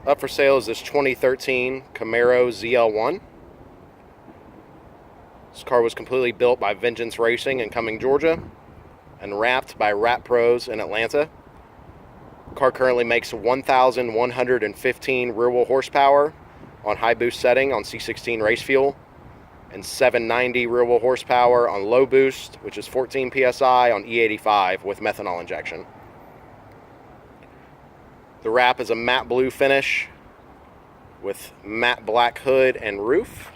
Up for sale is this 2013 Camaro ZL1. This car was completely built by Vengeance Racing in Cumming, Georgia, and wrapped by Wrap Pros in Atlanta. The car currently makes 1,115 rear-wheel horsepower on high boost setting on C16 race fuel, and 790 rear-wheel horsepower on low boost, which is 14 psi on E85 with methanol injection. The wrap is a matte blue finish with matte black hood and roof,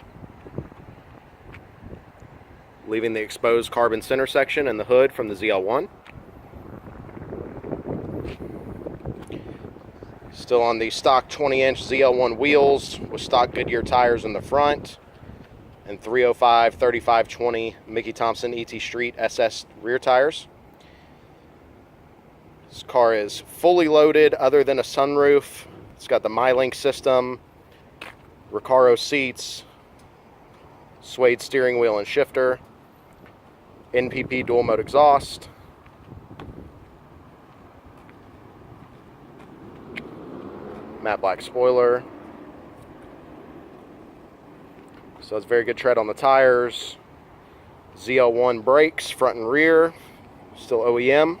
leaving the exposed carbon center section and the hood from the ZL1. Still on the stock 20-inch ZL1 wheels with stock Goodyear tires in the front and 305/35/20 Mickey Thompson ET Street SS rear tires. This car is fully loaded other than a sunroof. It's got the Melling system, Recaro seats, suede steering wheel and shifter, NPP dual mode exhaust, matte black spoiler. So it's very good tread on the tires. ZL1 brakes, front and rear, still OEM.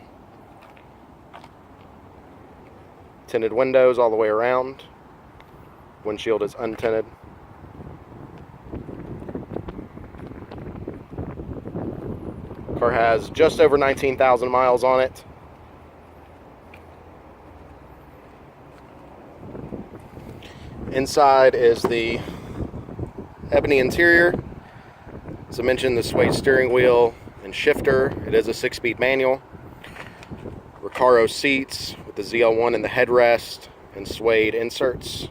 Tinted windows all the way around. Windshield is untinted. Car has just over 19,000 miles on it. Inside is the ebony interior. As I mentioned, the suede steering wheel and shifter. It is a 6-speed manual. Recaro seats with the ZL1 in the headrest and suede inserts.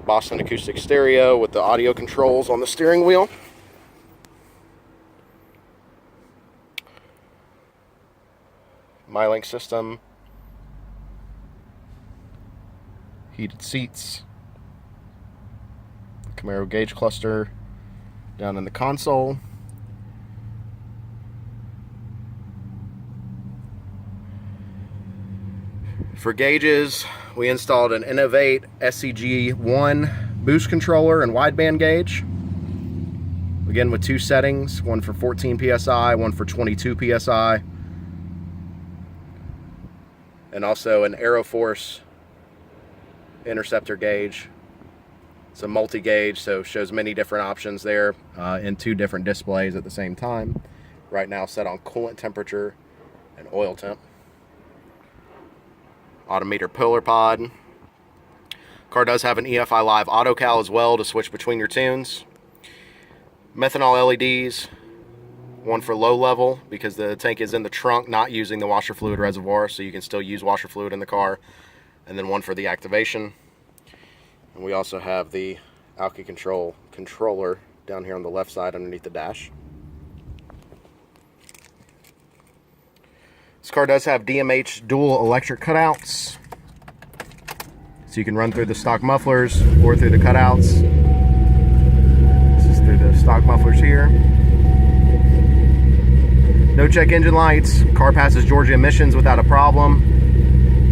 Boston acoustic stereo with the audio controls on the steering wheel. Melling system. Heated seats. Camaro gauge cluster down in the console. For gauges, we installed an Innovate SCG1 boost controller and wideband gauge. Again with two settings, one for 14 psi, one for 22 psi. And also an Aeroforce interceptor gauge. It's a multi-gauge, so shows many different options there in two different displays at the same time. Right now set on coolant temperature and oil temp. Autometer pillar pod. Car does have an EFI Live auto cal as well to switch between your tunes. Methanol LEDs, one for low level because the tank is in the trunk, not using the washer fluid reservoir, so you can still use washer fluid in the car, and then one for the activation. And we also have the Alky Control controller down here on the left side underneath the dash. This car does have DMH dual electric cutouts, so you can run through the stock mufflers or through the cutouts. This is through the stock mufflers here. No check engine lights. Car passes Georgia emissions without a problem.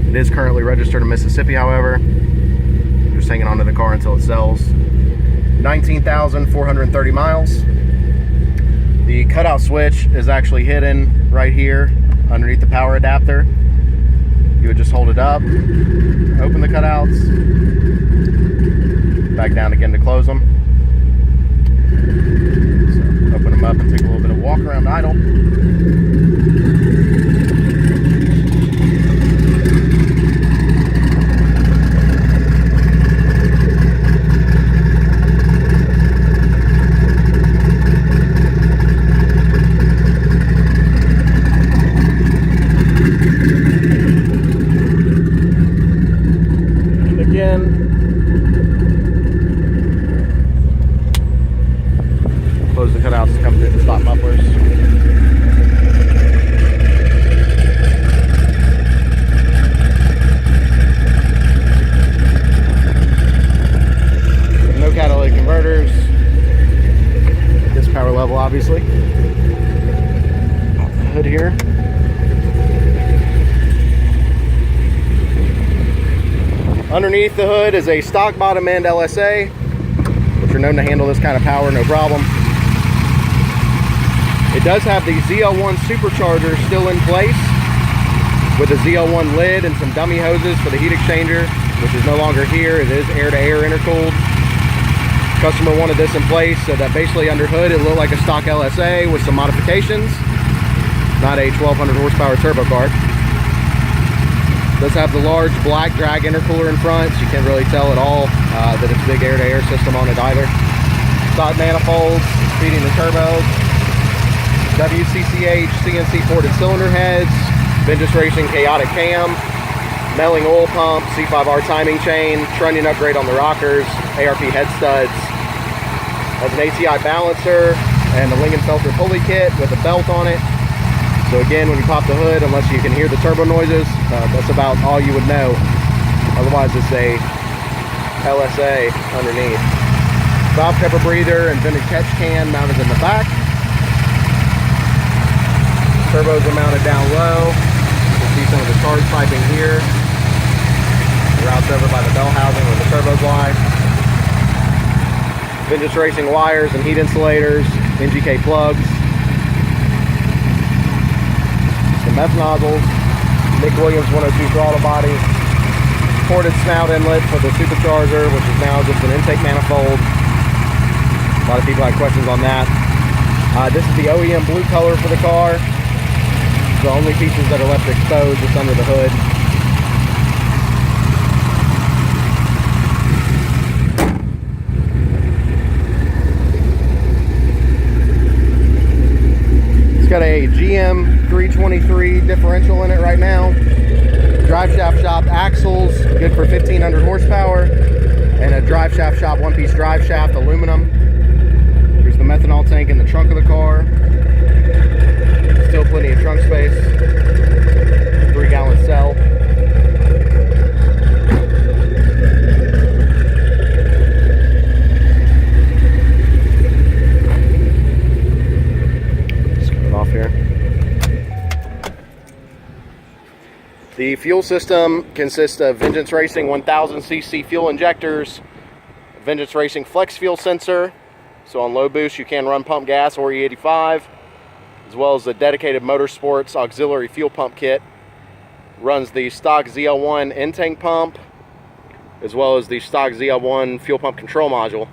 It is currently registered in Mississippi, however. Just hanging onto the car until it sells. 19,430 miles. The cutout switch is actually hidden right here underneath the power adapter. You would just hold it up, open the cutouts, back down again to close them. So open them up and take a little bit of walk around idle. Close the cutouts to come through the stock mufflers. No catalytic converters. This power level, obviously. Off the hood here. Underneath the hood is a stock bottom end LSA, which are known to handle this kind of power no problem. It does have the ZL1 supercharger still in place with a ZL1 lid and some dummy hoses for the heat exchanger, which is no longer here. It is air-to-air intercooled. Customer wanted this in place so that basically under hood it looked like a stock LSA with some modifications, not a 1200 horsepower Turboguard. Does have the large black drag intercooler in front, so you can't really tell at all that it's a big air-to-air system on it either. Stock manifolds feeding the turbos. WCCH CNC ported cylinder heads. Vintage Racing chaotic cam. Melling oil pump. C5R timing chain. Trunion upgrade on the rockers. ARP head studs. Has an ATI balancer and a Lingenfelter pulley kit with a belt on it. So again, when you pop the hood, unless you can hear the turbo noises, that's about all you would know. Otherwise, it's a LSA underneath. Valve cover breather and vintage catch can mounted in the back. Turbos are mounted down low. You can see some of the charge piping here. The route's over by the bell housing where the turbos lie. Vintage Racing wires and heat insulators, NGK plugs. The meth nozzles, Nick Williams 102 throttle body, ported snout inlet for the supercharger, which is now just an intake manifold. A lot of people had questions on that. This is the OEM blue color for the car. The only pieces that are left exposed is under the hood. It's got a GM 323 differential in it right now. Drive shaft shop axles, good for 1500 horsepower. And a drive shaft shop one-piece drive shaft, aluminum. Here's the methanol tank in the trunk of the car. Still plenty of trunk space. 3-gallon cell. Just cut it off here. The fuel system consists of Vengeance Racing 1000cc fuel injectors, Vengeance Racing flex fuel sensor, so on low boost you can run pump gas or E85, as well as the dedicated Motorsports auxiliary fuel pump kit. Runs the stock ZL1 in-tank pump, as well as the stock ZL1 fuel pump control module.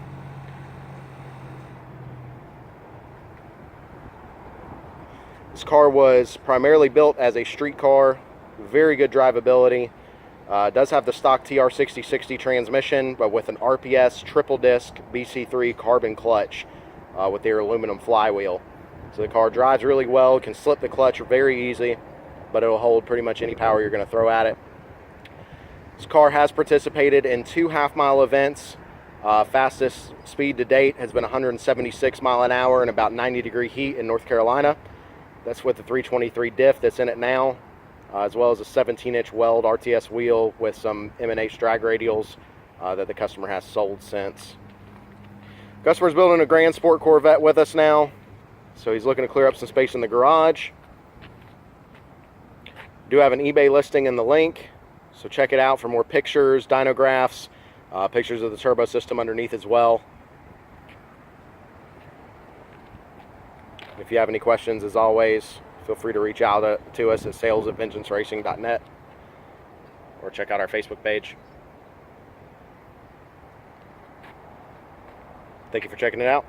This car was primarily built as a street car, very good drivability. Does have the stock TR6060 transmission, but with an RPS triple disc BC3 carbon clutch with their aluminum flywheel. So the car drives really well, can slip the clutch very easy, but it will hold pretty much any power you're going to throw at it. This car has participated in 2 half-mile events. Fastest speed to date has been 176 mile an hour in about 90-degree heat in North Carolina. That's with the 323 diff that's in it now, as well as a 17-inch weld RTS wheel with some M&H drag radials that the customer has sold since. Customer's building a Grand Sport Corvette with us now, so he's looking to clear up some space in the garage. Do have an eBay listing in the link, so check it out for more pictures, dynographs, pictures of the turbo system underneath as well. If you have any questions, as always, feel free to reach out to us at sales@vengeanceracing.net or check out our Facebook page. Thank you for checking it out.